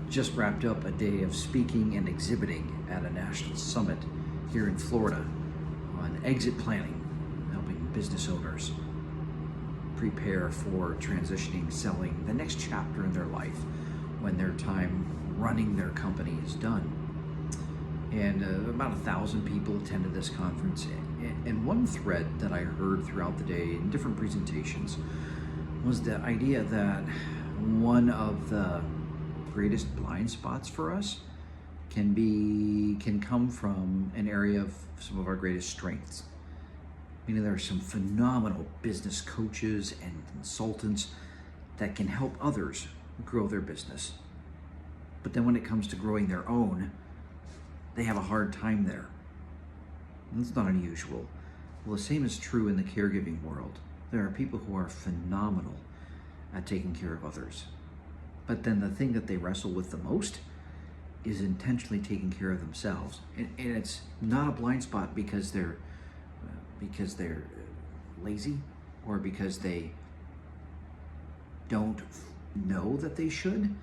Just wrapped up a day of speaking and exhibiting at a national summit here in Florida on exit planning, helping business owners prepare for transitioning, selling the next chapter in their life when their time running their company is done. And about 1,000 people attended this conference. And one thread that I heard throughout the day in different presentations was the idea that one of the greatest blind spots for us can come from an area of some of our greatest strengths. Meaning there are some phenomenal business coaches and consultants that can help others grow their business. But then when it comes to growing their own, they have a hard time there. And that's not unusual. Well, the same is true in the caregiving world. There are people who are phenomenal at taking care of others. But then the thing that they wrestle with the most is intentionally taking care of themselves. And it's not a blind spot because they're lazy or because they don't know that they should.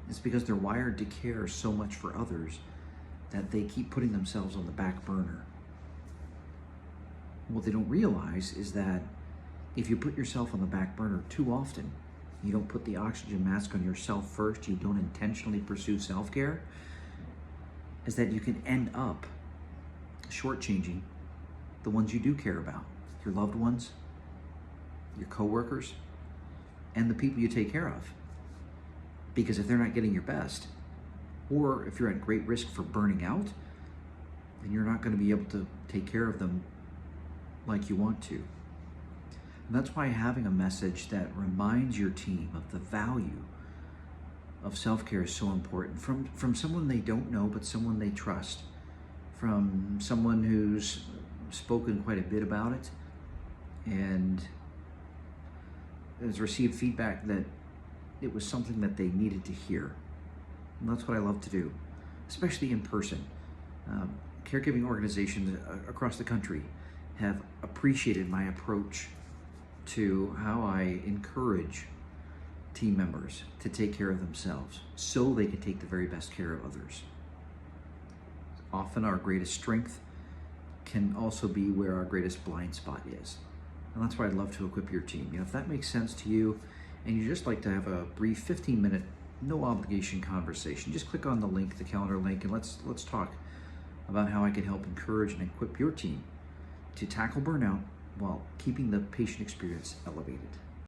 It's because they're wired to care so much for others that they keep putting themselves on the back burner. What they don't realize is that if you put yourself on the back burner too often, you don't put the oxygen mask on yourself first, you don't intentionally pursue self-care, is that you can end up shortchanging the ones you do care about, your loved ones, your coworkers, and the people you take care of. Because if they're not getting your best, or if you're at great risk for burning out, then you're not going to be able to take care of them like you want to. And that's why having a message that reminds your team of the value of self-care is so important. From someone they don't know, but someone they trust. From someone who's spoken quite a bit about it and has received feedback that it was something that they needed to hear. And that's what I love to do, especially in person. Caregiving organizations across the country have appreciated my approach to how I encourage team members to take care of themselves so they can take the very best care of others. Often our greatest strength can also be where our greatest blind spot is. And that's why I'd love to equip your team. If that makes sense to you and you just like to have a brief 15-minute, no obligation conversation, just click on the link, the calendar link, and let's talk about how I can help encourage and equip your team to tackle burnout while keeping the patient experience elevated.